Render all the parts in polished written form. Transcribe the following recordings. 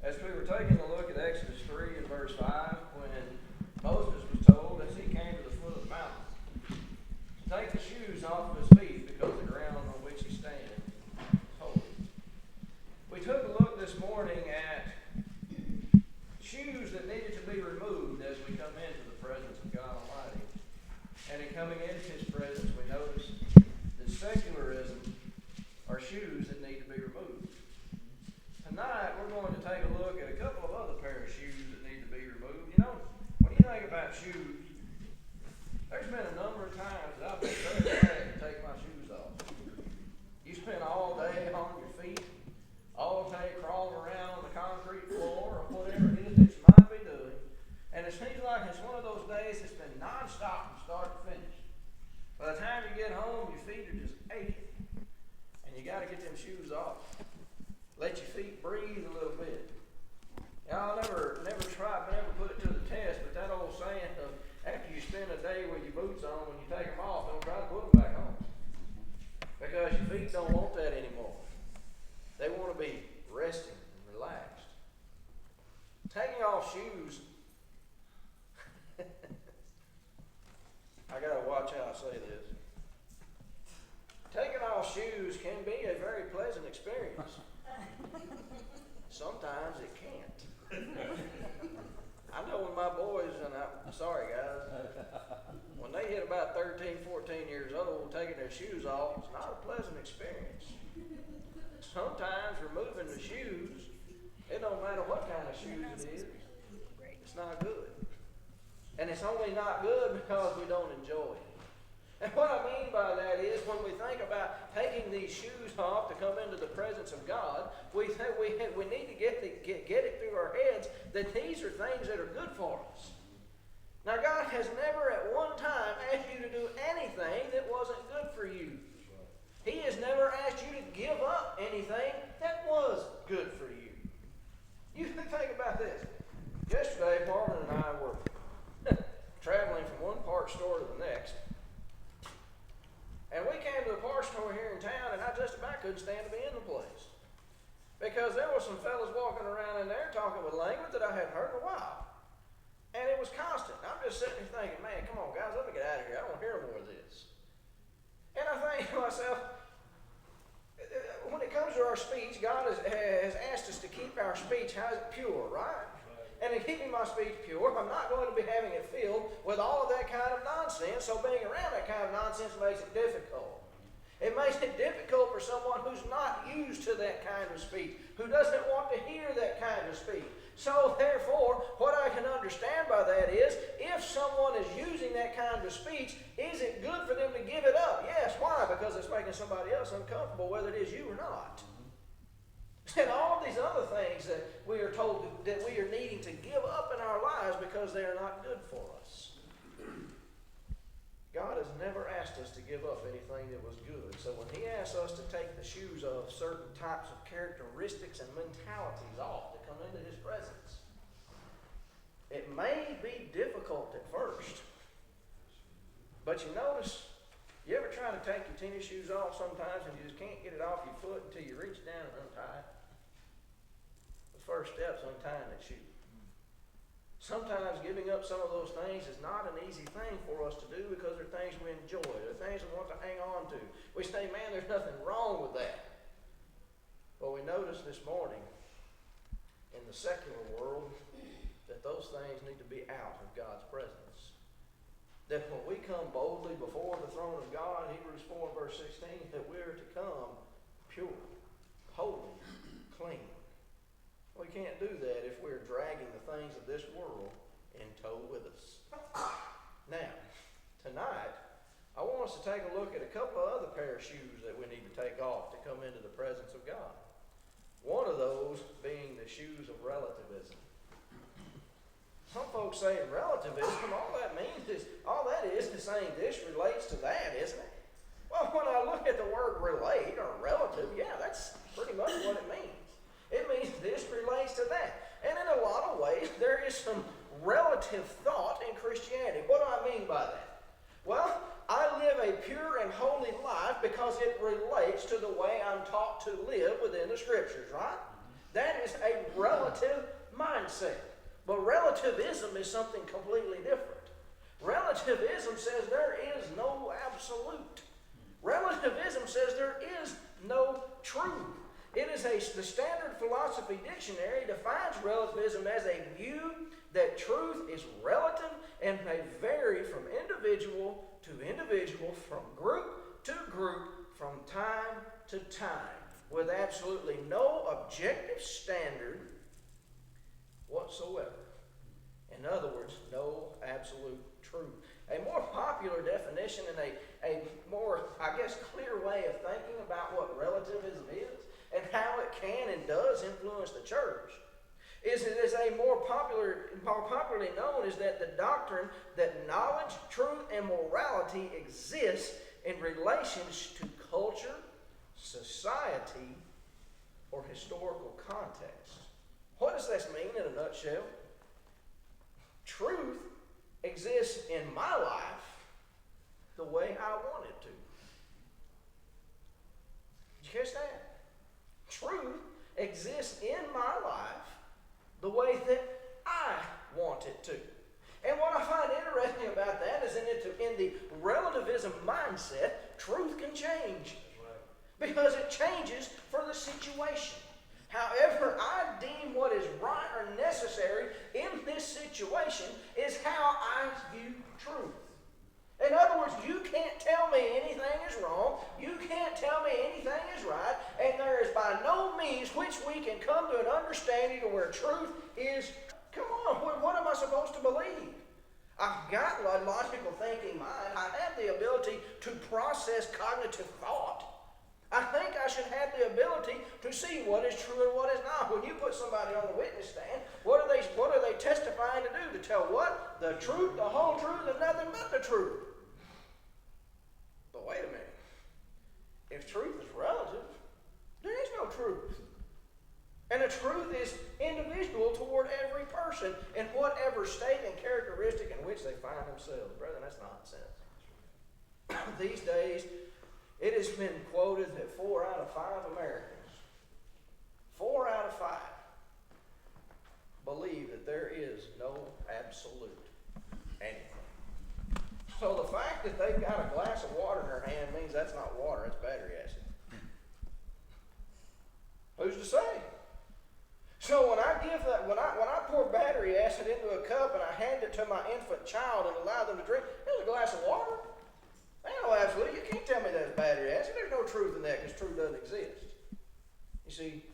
As we were taking a look at Exodus 3 and verse 5, when Moses was told as he came to the foot of the mountain to take the shoes off of his feet because the ground on which he stands is holy. We took a look this morning at shoes that needed to be removed as we come into the presence of God Almighty. And in coming into His presence, we notice that secularism are shoes that need to be removed. Tonight, we're going to take a look at a couple of other pair of shoes that need to be removed. You know, when you think about shoes, there's been a number of times that I've been very glad to take my shoes off. You spend all day on your feet, all day crawling around on the concrete floor or whatever it is that you might be doing, and it seems like it's one of those days that's been non-stop from start to finish. By the time you get home, your feet are just aching, and you got to get them shoes off. Let your feet breathe a little bit. Now, I'll never put it to the test, but that old saying of after you spend a day with your boots on, when you take them off, don't try to put them back on. Because your feet don't want that anymore. They want to be resting and relaxed. Taking off shoes, I got to watch how I say this. Taking off shoes can be a very pleasant experience. Sometimes it can't. I know when my boys, and I'm sorry guys, when they hit about 13, 14 years old, taking their shoes off, it's not a pleasant experience. Sometimes removing the shoes, it don't matter what kind of shoes it is, it's not good. And it's only not good because we don't enjoy it. And what I mean by that is when we think about taking these shoes off to come into the presence of God, we need to get it through our heads that these are things that are good for us. Now, God has never at one time asked you to do anything that wasn't good for you. He has never asked you to give up anything that was good for you. You think about this. Yesterday, Marvin and I were traveling from one parts store to the next. And we came to a parts store here in town, and I just about couldn't stand to be in the place. Because there were some fellas walking around in there talking with language that I hadn't heard in a while. And it was constant. I'm just sitting there thinking, man, come on, guys, let me get out of here. I don't want to hear more of this. And I think to myself, when it comes to our speech, God has asked us to keep our speech pure, right? And in keeping my speech pure, I'm not going to be having it filled with all of that kind of nonsense, so being around that kind of nonsense makes it difficult. It makes it difficult for someone who's not used to that kind of speech, who doesn't want to hear that kind of speech. So therefore, what I can understand by that is, if someone is using that kind of speech, is it good for them to give it up? Yes. Why? Because it's making somebody else uncomfortable, whether it is you or not. And all of these other things that we are told that we are needing to give up in our lives because they are not good for us. God has never asked us to give up anything that was good. So when He asks us to take the shoes of certain types of characteristics and mentalities off to come into His presence, it may be difficult at first. But you notice, you ever try to take your tennis shoes off sometimes and you just can't get it off your foot until you reach down and untie it? The first step's untying that shoe. Sometimes giving up some of those things is not an easy thing for us to do because they're things we enjoy. They're things we want to hang on to. We say, man, there's nothing wrong with that. But we notice this morning in the secular world that those things need to be out of God's presence. That when we come boldly before the throne of God, Hebrews 4 verse 16, that we're to come pure, holy, clean. We can't do that if we're dragging the things of this world in tow with us. Now, tonight, I want us to take a look at a couple of other pair of shoes that we need to take off to come into the presence of God. One of those being the shoes of relativism. Some folks say relativism, all that is saying this relates to that, isn't it? Well, when I look at the word relate or relative, yeah, that's pretty much what it means. It means this relates to that. And in a lot of ways, there is some relative thought in Christianity. What do I mean by that? Well, I live a pure and holy life because it relates to the way I'm taught to live within the Scriptures, right? That is a relative mindset. But relativism is something completely different. Relativism says there is no absolute. Relativism says there is no truth. The Standard Philosophy Dictionary defines relativism as a view that truth is relative and may vary from individual to individual, from group to group, from time to time, with absolutely no objective standard whatsoever. In other words, no absolute truth. A more popular definition and a more, clear way of thinking about what relativism is and how it can and does influence the church is more popularly known as that the doctrine that knowledge, truth, and morality exists in relations to culture, society, or historical context. What does this mean in a nutshell? Truth exists in my life the way I want it to. Did you catch that? Truth exists in my life the way that I want it to. And what I find interesting about that is in the relativism mindset, truth can change. Because it changes for the situation. However, I deem what is right or necessary in this situation is how I view truth. In other words, you can't tell me anything is wrong, you can't tell me anything is right, and there is by no means which we can come to an understanding of where truth is. Come on, what am I supposed to believe? I've got a logical thinking mind. I have the ability to process cognitive thought. I think I should have the ability to see what is true and what is not. When you put somebody on the witness stand, what are they testifying to do? To tell what? The truth, the whole truth, and nothing but the truth. But wait a minute. If truth is relative, there is no truth. And the truth is individual toward every person in whatever state and characteristic in which they find themselves. Brethren, that's nonsense. These days, it has been quoted that 4 out of 5 Americans, 4 out of 5, believe that there is no absolute anything. So the fact that they've got a glass of water in their hand means that's not water, it's battery acid. Who's to say? So when I pour battery acid into a cup and I hand it to my infant child and allow them to drink, there's a glass of water. Ain't no absolute. You can't tell me that's battery acid. There's no truth in that because truth doesn't exist. You see,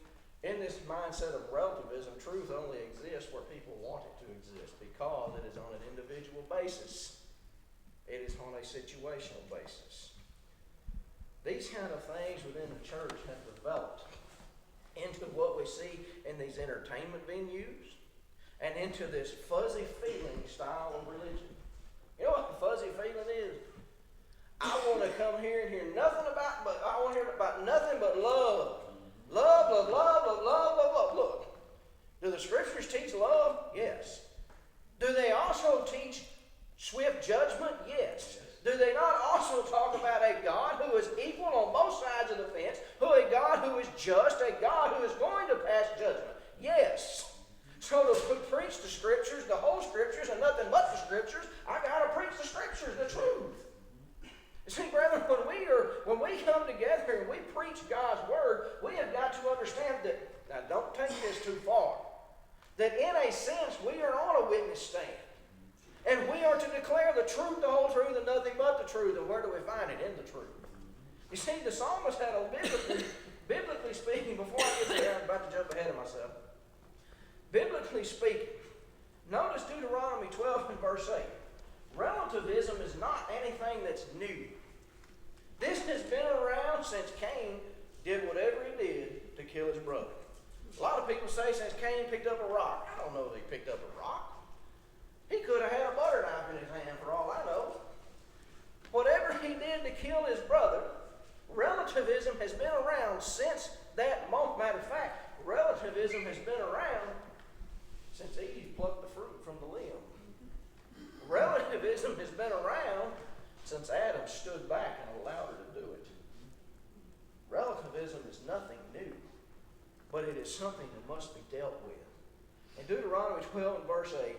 in this mindset of relativism, truth only exists where people want it to exist because it is on an individual basis. It is on a situational basis. These kind of things within the church have developed into what we see in these entertainment venues and into this fuzzy feeling style of religion. You know what the fuzzy feeling is? I want to come here and hear nothing about, but I want to hear about nothing but love. Love, love, love, love, love, love, love. Look, do the scriptures teach love? Yes. Do they also teach swift judgment? Yes. Do they not also talk about a God who is equal on both sides of the fence, a God who is just, a God who is going to pass judgment? Yes. So to preach the scriptures, the whole scriptures, and nothing but the scriptures, I got to preach the scriptures, the truth. You see, brethren, when we come together and we preach God's word, we have got to understand that, now don't take this too far, that in a sense we are on a witness stand. And we are to declare the truth, the whole truth, and nothing but the truth. And where do we find it? In the truth. You see, the psalmist had a biblically speaking, before I get there, I'm about to jump ahead of myself. Biblically speaking, notice Deuteronomy 12 and verse 8. Relativism is not anything that's new. This has been around since Cain did whatever he did to kill his brother. A lot of people say since Cain picked up a rock. I don't know if he picked up a rock. He could have had a butter knife in his hand for all I know. Whatever he did to kill his brother, relativism has been around since that moment. Matter of fact, relativism has been around since Eve plucked the fruit from the limb. Relativism has been around since Adam stood back and allowed her to do it. Relativism is nothing new. but it is something that must be dealt with. In Deuteronomy 12 and verse 8,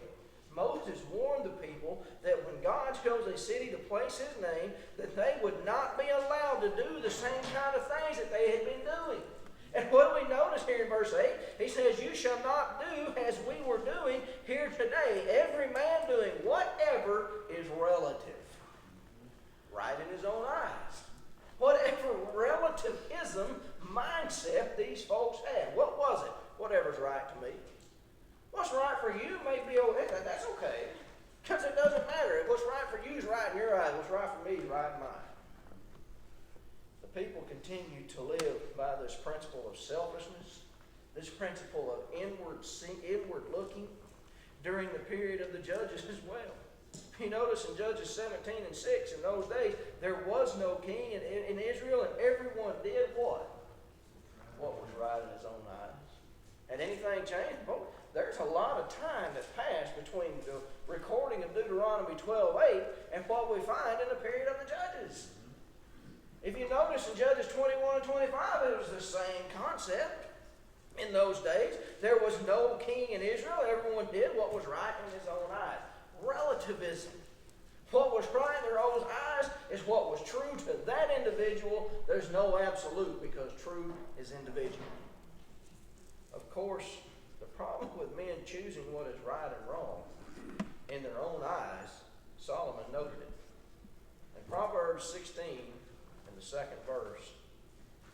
Moses warned the people that when God chose a city to place his name, that they would not be allowed to do the same kind of things that they had been doing. And what do we notice here in verse 8? He says, you shall not do as we were doing here today, every man doing whatever is relative, right in his own eyes. Whatever relativism mindset these folks had. What was it? Whatever's right to me. What's right for you may be okay. That's okay. Because it doesn't matter. What's right for you is right in your eyes. What's right for me is right in mine. The people continue to live by this principle of selfishness, this principle of inward looking during the period of the judges as well. You notice in Judges 17 and 6, in those days, there was no king in Israel, and everyone did what? What was right in his own eyes. Had anything changed? Well, there's a lot of time that passed between the recording of Deuteronomy 12:8 and what we find in the period of the Judges. If you notice in Judges 21 and 25, it was the same concept. In those days, there was no king in Israel. Everyone did what was right in his own eyes. Relativism. What was right in their own eyes is what was true to that individual. There's no absolute because truth is individual. Of course, the problem with men choosing what is right and wrong in their own eyes, Solomon noted it. In Proverbs 16, in the second verse,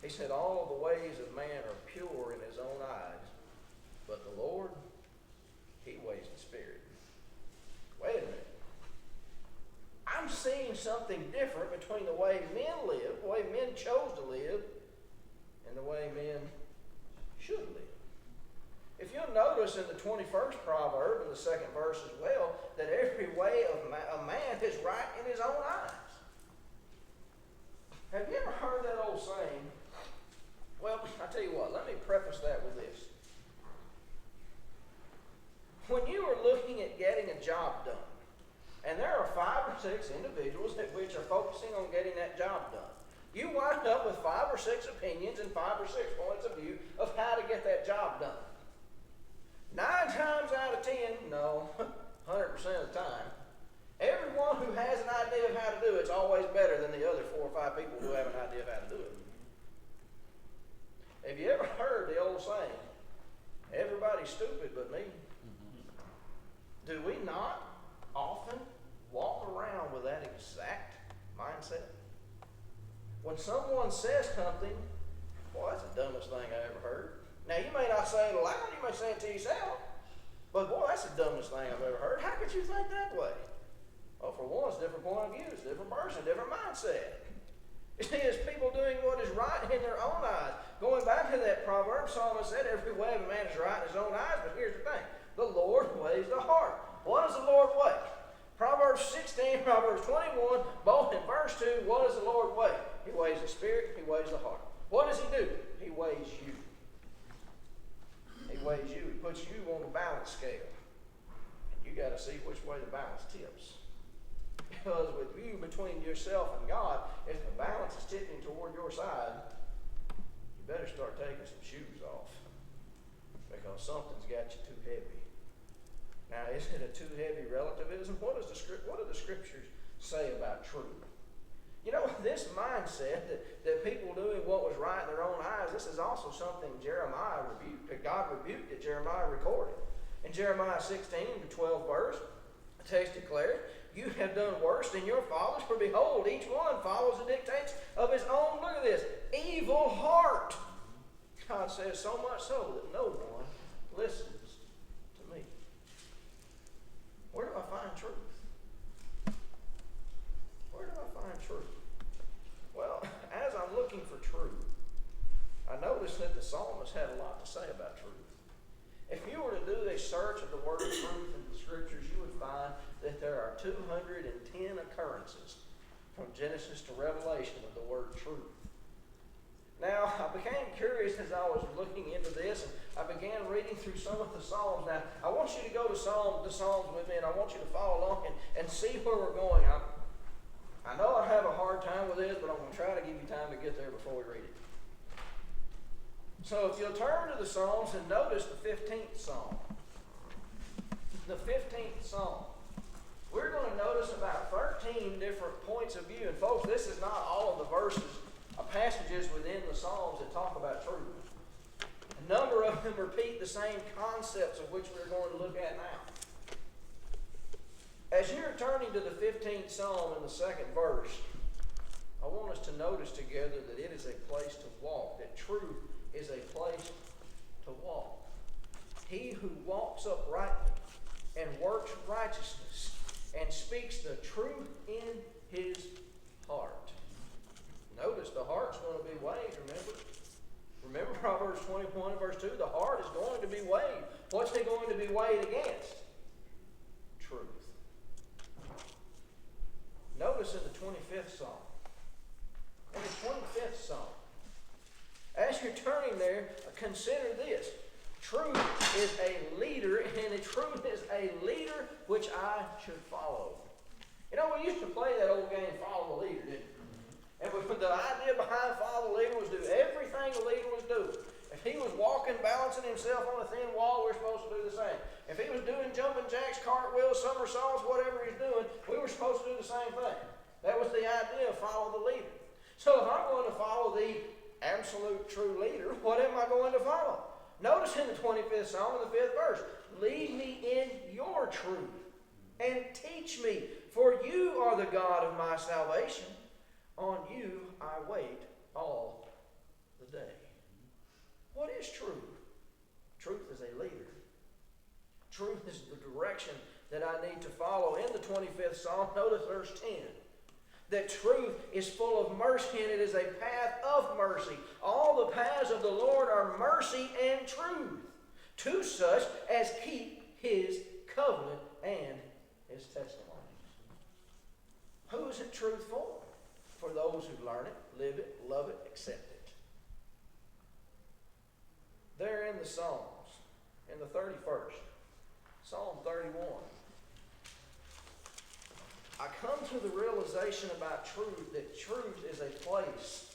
he said, all the ways of man are pure in his own eyes, but the Lord, he weighs the spirit. Wait a minute. I'm seeing something different between the way men live, the way men chose to live, and the way men should live. If you'll notice in the 21st proverb, in the second verse as well, that every way of a man is right in his own eyes. Have you ever heard that old saying? Well, I tell you what, let me preface that with this. When you are looking at getting a job done, and there are 5 or 6 individuals which are focusing on getting that job done, you wind up with 5 or 6 opinions and 5 or 6 points of view of how to get that job done. 9 times out of 10, no, 100% of the time, everyone who has an idea of how to do it is always better than the other 4 or 5 people who have an idea of how to do it. Have you ever heard the old saying, everybody's stupid but me? Do we not often walk around with that exact mindset? When someone says something, boy, that's the dumbest thing I ever heard. Now, you may not say it aloud, you may say it to yourself, but boy, that's the dumbest thing I've ever heard. How could you think that way? Well, for one, it's a different point of view, it's a different person, a different mindset. It is people doing what is right in their own eyes. Going back to that proverb, Solomon said, every way of a man is right in his own eyes, but here's the thing. The Lord weighs the heart. What does the Lord weigh? Proverbs 16, Proverbs 21, both in verse 2, what does the Lord weigh? He weighs the spirit, he weighs the heart. What does he do? He weighs you. He weighs you. He puts you on the balance scale. And you got to see which way the balance tips. Because with you between yourself and God, if the balance is tipping toward your side, you better start taking some shoes off. Because something's got you too heavy. Now, is it a too heavy relativism? What do the scriptures say about truth? You know, this mindset that people doing what was right in their own eyes, this is also something Jeremiah rebuked, that God rebuked that Jeremiah recorded. In Jeremiah 16, the 12th verse, the text declares, you have done worse than your fathers, for behold, each one follows the dictates of his own, look at this, evil heart. God says so much so that no one listens to me. Where do I find truth? Where do I find truth? Well, as I'm looking for truth, I noticed that the psalmist had a lot to say about truth. If you were to do a search of the word of truth in the scriptures, you would find that there are 210 occurrences from Genesis to Revelation of the word truth. Now, I became curious as I was looking into this, and I began reading through some of the Psalms. Now, I want you to go to the Psalms with me, and I want you to follow along and see where we're going. I know I have a hard time with this, but I'm going to try to give you time to get there before we read it. So if you'll turn to the Psalms and notice the 15th Psalm. The 15th Psalm. We're going to notice about 13 different points of view. And folks, this is not all of the verses, passages within the Psalms that talk about truth. A number of them repeat the same concepts of which we're going to look at now. As you're turning to the 15th Psalm in the second verse, I want us to notice together that it is a place to walk, that truth is a place to walk. He who walks uprightly and works righteousness and speaks the truth in his heart. Notice the heart's going to be weighed, remember? Remember Proverbs 21 and verse 2, the heart is going to be weighed. What's it going to be weighed against? Truth. Notice in the 25th Psalm. In the 25th Psalm. As you're turning there, consider this. Truth is a leader, and the truth is a leader which I should follow. You know, we used to play that old game, Follow the Leader, didn't we? And the idea behind Follow the Leader was do everything the leader was doing. If he was walking, balancing himself on a thin wall, we're supposed to do the same. If he was doing jumping jacks, cartwheels, somersaults, whatever he's doing, we were supposed to do the same thing. That was the idea of follow the leader. So if I'm going to follow the absolute true leader, what am I going to follow? Notice in the 25th Psalm, in the 5th verse, lead me in your truth and teach me, for you are the God of my salvation. On you I wait all the day. What is truth? Truth is a leader. Truth is the direction that I need to follow. In the 25th Psalm, notice verse 10. That truth is full of mercy and it is a path of mercy. All the paths of the Lord are mercy and truth to such as keep his covenant and his testimonies. Who is it truth for? For those who learn it, live it, love it, accept it. There in the Psalms, in the 31st, Psalm 31, I come to the realization about truth, that truth is a place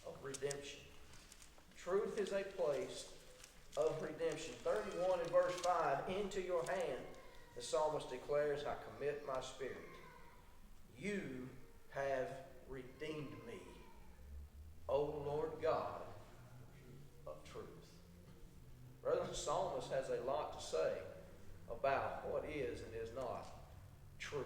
of redemption. Truth is a place of redemption. 31 and verse 5, into your hand, the psalmist declares, I commit my spirit. You have redeemed me, O Lord God of truth. Brother, the psalmist has a lot to say about what is and is not truth.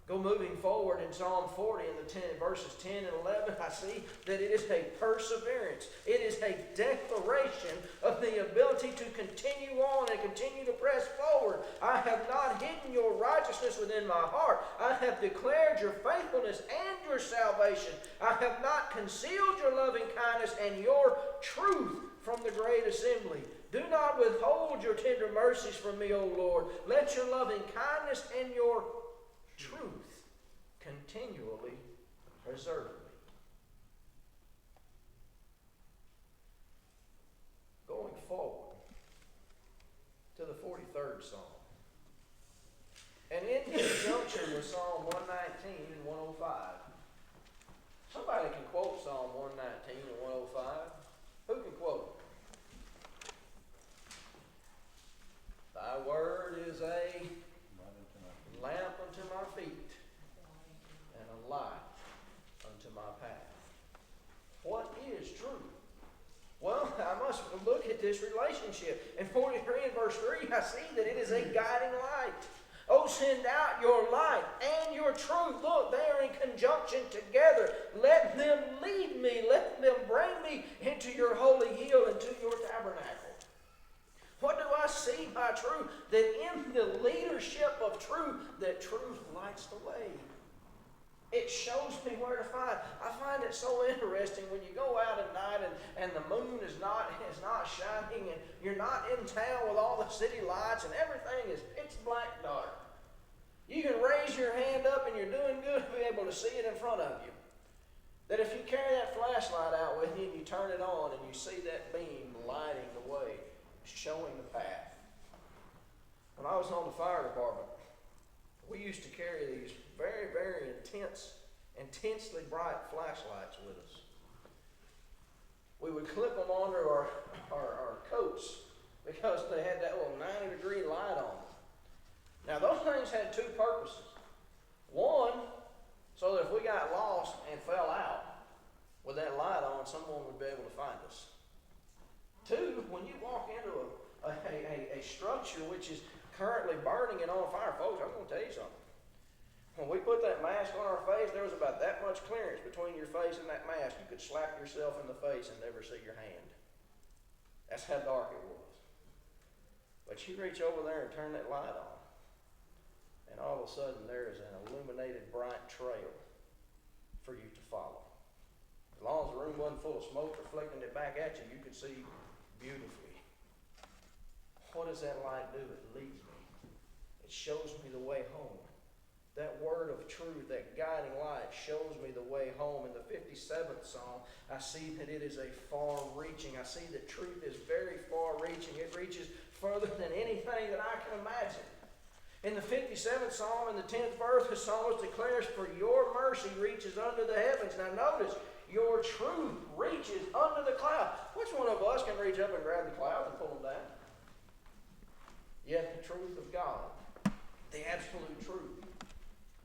Go moving forward in Psalm 40 in the verses 10 and 11, I see that it is a perseverance. It is a declaration of the ability to continue on and continue to press forward. I have not hidden your righteousness within my heart. I have declared your faithfulness and your salvation. I have not concealed your loving kindness and your truth from the great assembly. Do not withhold your tender mercies from me, O Lord. Let your loving kindness and your truth continually preserve me. Going forward to the 43rd Psalm. And in conjunction with Psalm 119 and 105. Somebody can quote Psalm 119 and 105. Who can quote it? Thy word is a lamp unto my feet and a light unto my path. What is truth? Well, I must look at this relationship. In 43 and verse 3, I see that it is a guiding light. Oh, send out your light and your truth. Look, they are in conjunction together. Let them lead me. Let them bring me into your holy hill, into your tabernacle. What do I see by truth? That in the leadership of truth, that truth lights the way. It shows me where to find. I find it so interesting when you go out at night and the moon is not shining and you're not in town with all the city lights and everything is pitch black dark. You can raise your hand up and you're doing good to be able to see it in front of you. That if you carry that flashlight out with you and you turn it on and you see that beam lighting the way, showing the path. When I was on the fire department, we used to carry these very, very intensely bright flashlights with us. We would clip them onto our coats because they had that little 90-degree light on them. Now, those things had two purposes. One, so that if we got lost and fell out with that light on, someone would be able to find us. Two, when you walk into a structure which is currently burning and on fire, folks, I'm going to tell you something. When we put that mask on our face, there was about that much clearance between your face and that mask. You could slap yourself in the face and never see your hand. That's how dark it was. But you reach over there and turn that light on, and all of a sudden there is an illuminated bright trail for you to follow. As long as the room wasn't full of smoke reflecting it back at you, you could see beautifully. What does that light do? It leads me. It shows me the way home. That word of truth, that guiding light, shows me the way home. In the 57th Psalm, I see that it is a far-reaching. I see that truth is very far-reaching. It reaches further than anything that I can imagine. In the 57th Psalm, in the 10th verse, the psalmist declares, "For your mercy reaches unto the heavens." Now notice, your truth reaches under the cloud. Which one of us can reach up and grab the clouds and pull them down? Yet the truth of God, the absolute truth,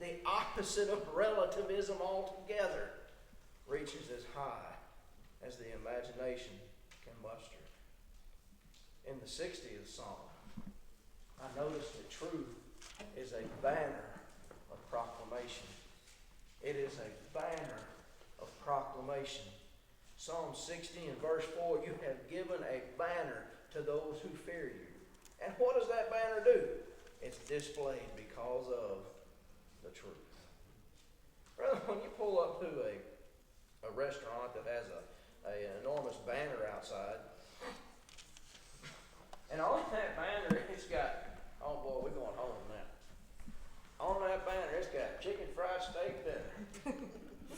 the opposite of relativism altogether, reaches as high as the imagination can muster. In the 60th Psalm, I noticed that truth is a banner of proclamation. It is a banner of proclamation. Psalm 60 and verse 4, "You have given a banner to those who fear you." And what does that banner do? It's displayed because of the truth. Brother, when you pull up to a restaurant that has an enormous banner outside, and on that banner it's got, oh boy, we're going home now. On that banner it's got chicken fried steak dinner,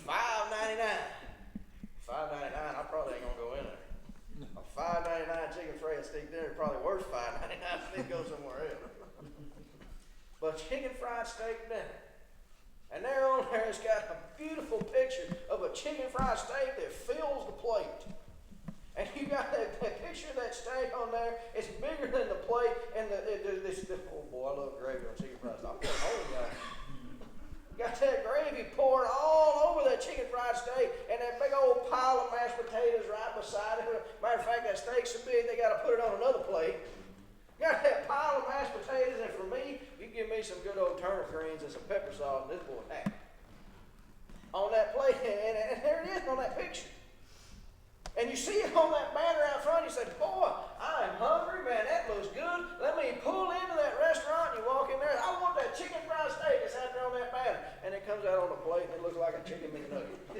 $5.99. $5.99, I probably ain't gonna go in there. A $5.99 chicken fried steak dinner is probably worth $5.99 if it goes somewhere else. But chicken fried steak dinner. And there on there it's got a beautiful picture of a chicken fried steak that fills the plate. And you got that picture of that steak on there. It's bigger than the plate. And oh boy, I love gravy on chicken fried steak. I'm going home, guys. Got that gravy poured all over that chicken fried steak, and that big old pile of mashed potatoes right beside it. Matter of fact, that steak's so big they got to put it on another plate. Got that pile of mashed potatoes, and for me, you give me some good old turnip greens and some pepper sauce, and this boy happy. On that plate, and there it is on that picture. And you see it on that banner out front, you say, "Boy, I'm hungry, man, that looks good. Let me pull into that restaurant," and you walk in there, "I want that chicken fried steak that's out there on that banner." And it comes out on the plate, and it looks like a chicken McNugget.